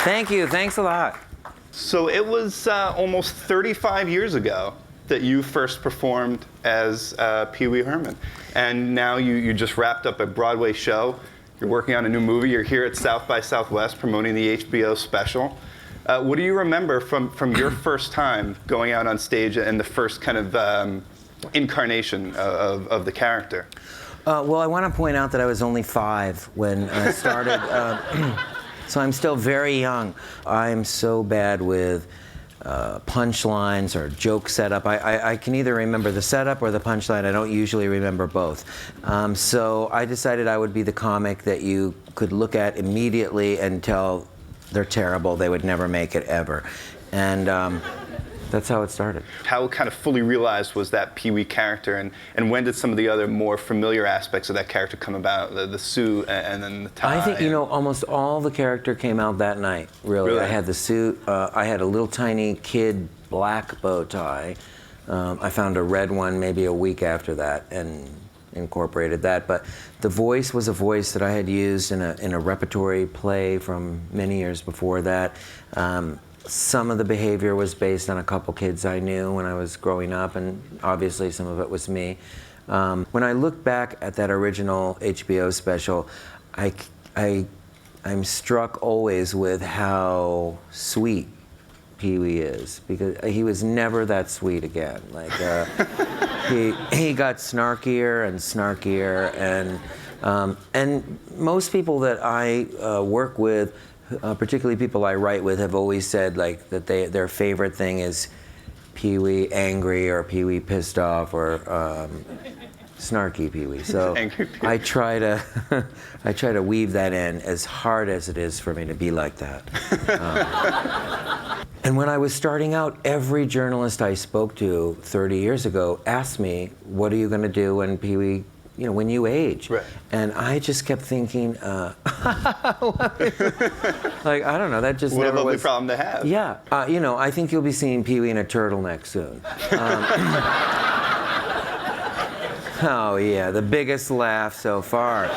Thank you. Thanks a lot. So it was almost 35 years ago that you first performed as Pee-wee Herman. And now you just wrapped up a Broadway show. You're working on a new movie. You're here at South by Southwest promoting the HBO special. What do you remember from your first time going out on stage and the first kind of incarnation of the character? Well, I want to point out that I was only 5 when I started. So I'm still very young. I'm so bad with punchlines or joke setup. I can either remember the setup or the punchline. I don't usually remember both. So I decided I would be the comic that you could look at immediately and tell they're terrible, they would never make it ever. And that's how it started. How kind of fully realized was that Pee-wee character, and when did some of the other more familiar aspects of that character come about? The suit and then the tie? I think, almost all the character came out that night, really. I had the suit, I had a little tiny kid black bow tie. I found a red one maybe a week after that and incorporated that. But the voice was a voice that I had used in a repertory play from many years before that. Some of the behavior was based on a couple kids I knew when I was growing up, and obviously some of it was me. When I look back at that original HBO special, I'm struck always with how sweet Pee-wee is, because he was never that sweet again. Like he got snarkier and snarkier, and most people that I work with, particularly people I write with, have always said like that their favorite thing is Pee-wee angry or Pee-wee pissed off or snarky Pee-wee. So I try to weave that in as hard as it is for me to be like that. And when I was starting out, every journalist I spoke to 30 years ago asked me, "What are you going to do when Pee-wee?" When you age. Right. And I just kept thinking, like, I don't know, that just what never a lovely was. problem to have. Yeah, I think you'll be seeing Pee-wee in a turtleneck soon. Oh yeah, the biggest laugh so far.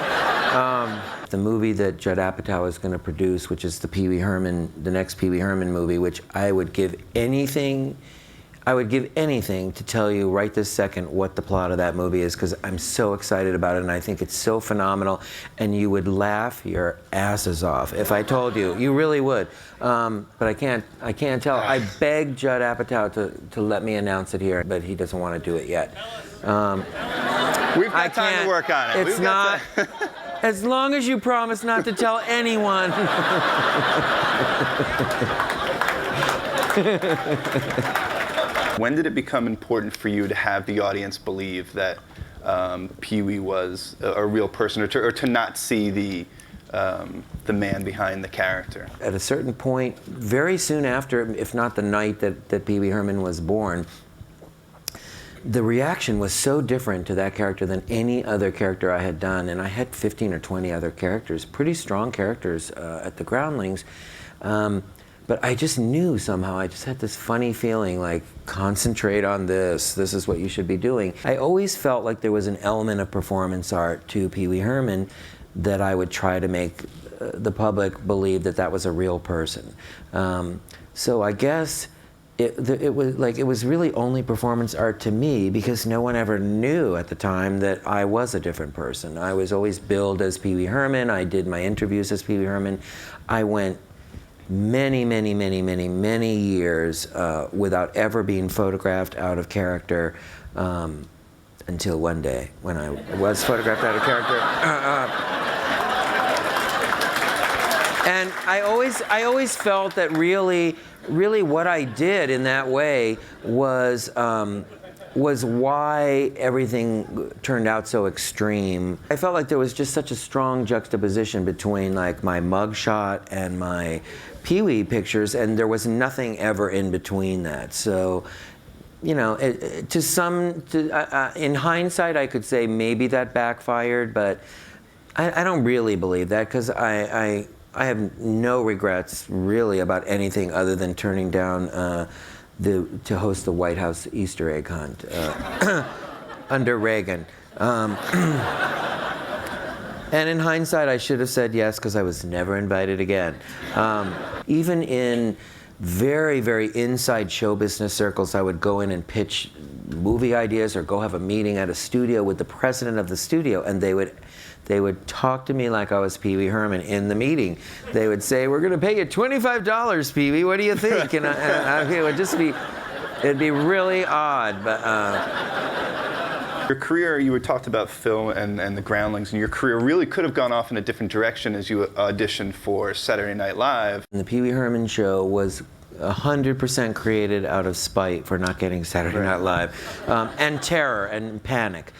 The movie that Judd Apatow is going to produce, which is the next Pee-wee Herman movie, which I would give anything to tell you right this second what the plot of that movie is, because I'm so excited about it and I think it's so phenomenal, and you would laugh your asses off if I told you. You really would. But I can't tell. I begged Judd Apatow to let me announce it here, but he doesn't want to do it yet. We've got time to work on it. It's not. As long as you promise not to tell anyone. When did it become important for you to have the audience believe that Pee-wee was a real person, or to not see the man behind the character? At a certain point, very soon after, if not the night that Pee-wee Herman was born, the reaction was so different to that character than any other character I had done. And I had 15 or 20 other characters, pretty strong characters at the Groundlings. But I just knew somehow, I just had this funny feeling like, concentrate on this is what you should be doing. I always felt like there was an element of performance art to Pee-wee Herman that I would try to make the public believe that was a real person. So I guess it was really only performance art to me, because no one ever knew at the time that I was a different person. I was always billed as Pee-wee Herman. I did my interviews as Pee-wee Herman. I went many years without ever being photographed out of character, until one day when I was photographed out of character. And I always felt that really what I did in that way was why everything turned out so extreme. I felt like there was just such a strong juxtaposition between like my mugshot and my Pee-wee pictures, and there was nothing ever in between that. So, in hindsight, I could say maybe that backfired, but I don't really believe that, because I have no regrets really about anything other than turning down to host the White House Easter egg hunt under Reagan. And in hindsight, I should have said yes because I was never invited again. Even in very, very inside show business circles, I would go in and pitch movie ideas or go have a meeting at a studio with the president of the studio, and they would talk to me like I was Pee-wee Herman in the meeting. They would say, "We're going to pay you $25, Pee-wee. What do you think?" And it would just be, it'd be really odd. But your career, you had talked about Phil and the Groundlings, and your career really could have gone off in a different direction as you auditioned for Saturday Night Live. the Pee-wee Herman Show was 100% created out of spite for not getting Saturday Night Live, and terror and panic,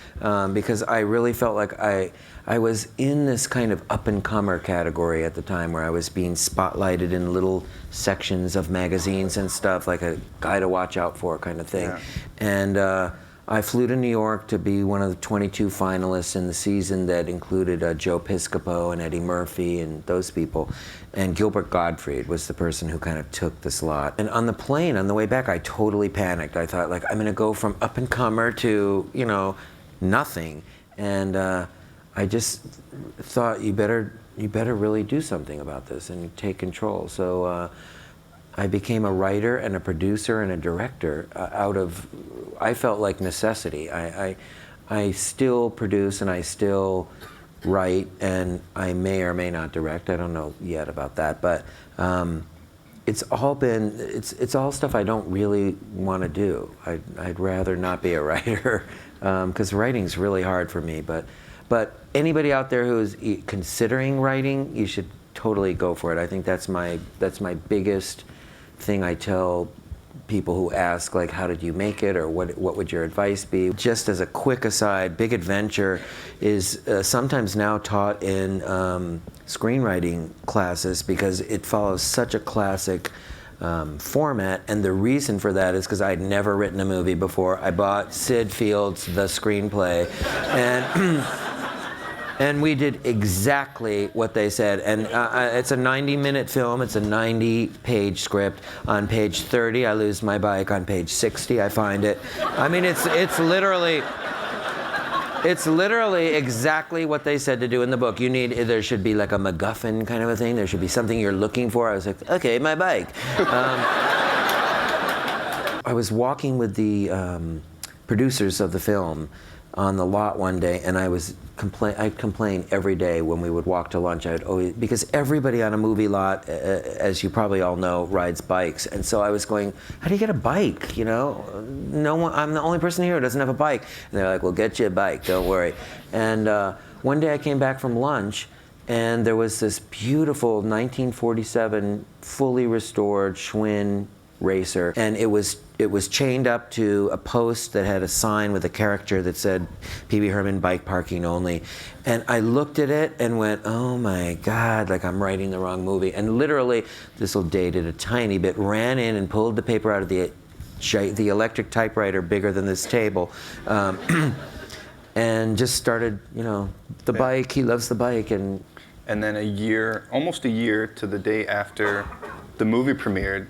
because I really felt like I was in this kind of up-and-comer category at the time where I was being spotlighted in little sections of magazines and stuff, like a guy to watch out for kind of thing. Yeah. And I flew to New York to be one of the 22 finalists in the season that included Joe Piscopo and Eddie Murphy and those people. And Gilbert Gottfried was the person who kind of took the slot. And on the plane, on the way back, I totally panicked. I thought, like, I'm going to go from up-and-comer to, you know, nothing. And I just thought, you better really do something about this and take control. So I became a writer and a producer and a director out of, I felt like necessity. I still produce and I still write, and I may or may not direct. I don't know yet about that, but it's all stuff I don't really want to do. I'd rather not be a writer because writing's really hard for me. But anybody out there who's considering writing, you should totally go for it. I think that's my biggest thing I tell people who ask, like, how did you make it, or what would your advice be? Just as a quick aside, Big Adventure is sometimes now taught in screenwriting classes because it follows such a classic format, and the reason for that is because I'd never written a movie before. I bought Sid Field's The Screenplay, and we did exactly what they said. And it's a 90-minute film. It's a 90-page script. On page 30, I lose my bike. On page 60, I find it. I mean, it's literally exactly what they said to do in the book. There should be like a MacGuffin kind of a thing. There should be something you're looking for. I was like, okay, my bike. I was walking with the producers of the film on the lot one day, and I'd complain every day when we would walk to lunch. Because everybody on a movie lot, as you probably all know, rides bikes. And so I was going, how do you get a bike? You know, no one, I'm the only person here who doesn't have a bike. And they're like, well, get you a bike, don't worry. And one day I came back from lunch, and there was this beautiful 1947 fully restored Schwinn racer, and it was chained up to a post that had a sign with a character that said Pee-wee Herman bike parking only. And I looked at it and went, oh my God, like I'm writing the wrong movie. And literally, this will date it a tiny bit, ran in and pulled the paper out of the electric typewriter bigger than this table, and just started, the bike, he loves the bike. And then almost a year to the day after the movie premiered,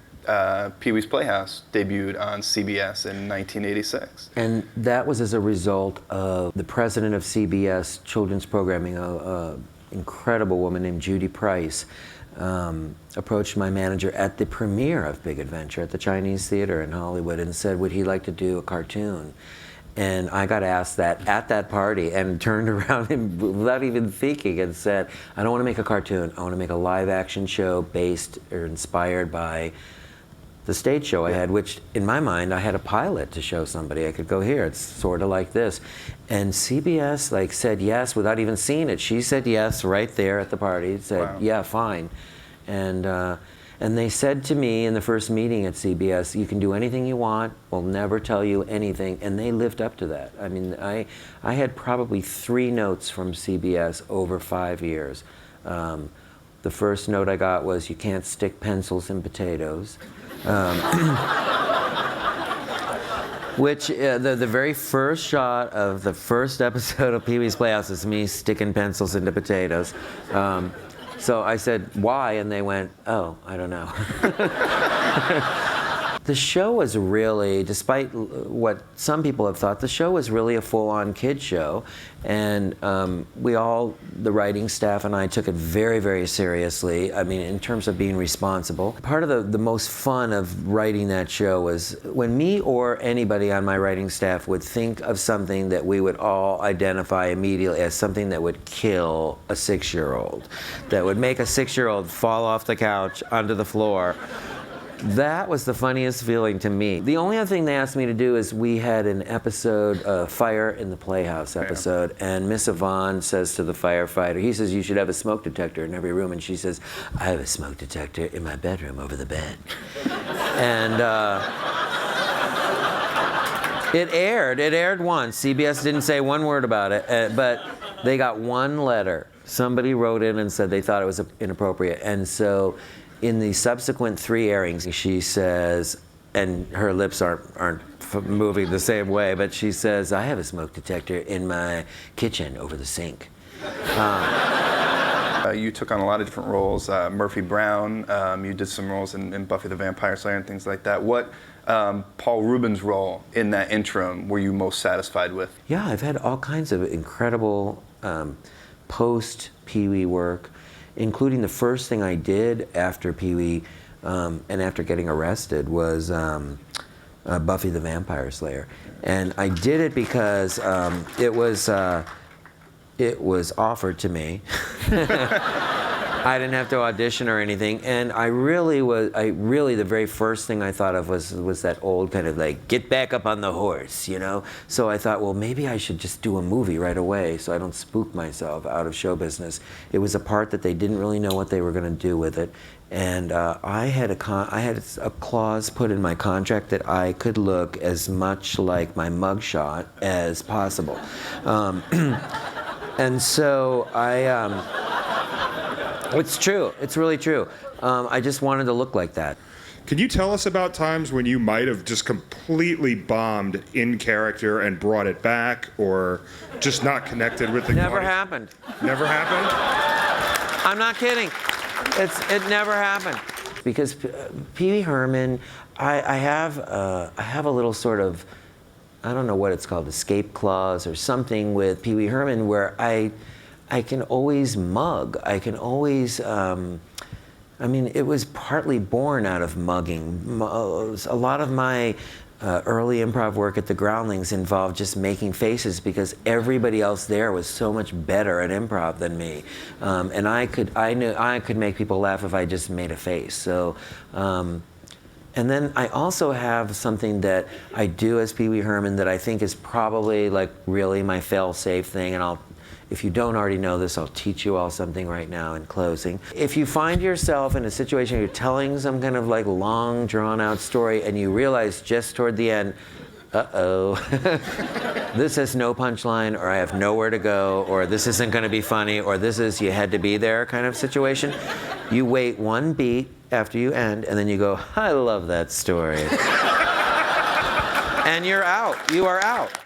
Pee-wee's Playhouse debuted on CBS in 1986. And that was as a result of the president of CBS Children's Programming, an incredible woman named Judy Price, approached my manager at the premiere of Big Adventure at the Chinese Theater in Hollywood and said, would he like to do a cartoon? And I got asked that at that party and turned around and, without even thinking, and said, I don't want to make a cartoon. I want to make a live-action show based or inspired by the stage show I had, which in my mind, I had a pilot to show somebody. I could go, here, it's sort of like this. And CBS said yes without even seeing it. She said yes right there at the party, said, wow. Yeah, fine. And they said to me in the first meeting at CBS, you can do anything you want, we'll never tell you anything. And they lived up to that. I mean, I had probably 3 notes from CBS over 5 years. The first note I got was, you can't stick pencils in potatoes. Which, the very first shot of the first episode of Pee-wee's Playhouse is me sticking pencils into potatoes. So I said, why? And they went, oh, I don't know. The show was really, despite what some people have thought, the show was really a full-on kid show. And we all, the writing staff and I, took it very, very seriously. I mean, in terms of being responsible. Part of the most fun of writing that show was when me or anybody on my writing staff would think of something that we would all identify immediately as something that would kill a 6-year-old, that would make a 6-year-old fall off the couch onto the floor. That was the funniest feeling to me. The only other thing they asked me to do is we had an episode, Fire in the Playhouse episode, and Miss Yvonne says to the firefighter, he says, you should have a smoke detector in every room, and she says, I have a smoke detector in my bedroom over the bed. And it aired once. CBS didn't say one word about it, but they got one letter. Somebody wrote in and said they thought it was inappropriate, and so in the subsequent 3 airings, she says, and her lips aren't moving the same way, but she says, I have a smoke detector in my kitchen over the sink. You took on a lot of different roles. Murphy Brown, you did some roles in Buffy the Vampire Slayer and things like that. What Paul Reubens' role in that interim were you most satisfied with? Yeah, I've had all kinds of incredible post-Pee-wee work, including the first thing I did after Pee-wee and after getting arrested was Buffy the Vampire Slayer. And I did it because it was offered to me. I didn't have to audition or anything, and the very first thing I thought of was that old kind of like, get back up on the horse, you know? So I thought, well, maybe I should just do a movie right away so I don't spook myself out of show business. It was a part that they didn't really know what they were going to do with it, and I had a clause put in my contract that I could look as much like my mugshot as possible. And so it's true. It's really true. I just wanted to look like that. Can you tell us about times when you might have just completely bombed in character and brought it back, or just not connected with the Never audience? happened. Never happened? I'm not kidding. It never happened. Because Pee-wee Herman, I have a little sort of, I don't know what it's called, escape clause or something with Pee-wee Herman where I can always mug. I can always, I mean, it was partly born out of mugging. A lot of my early improv work at the Groundlings involved just making faces because everybody else there was so much better at improv than me. And I knew I could make people laugh if I just made a face. So, and then I also have something that I do as Pee-wee Herman that I think is probably like really my fail-safe thing, and if you don't already know this, I'll teach you all something right now in closing. If you find yourself in a situation where you're telling some kind of like long, drawn-out story and you realize just toward the end, uh-oh, this has no punchline, or I have nowhere to go, or this isn't going to be funny, or this is you had to be there kind of situation, you wait one beat after you end, and then you go, I love that story. And you're out. You are out.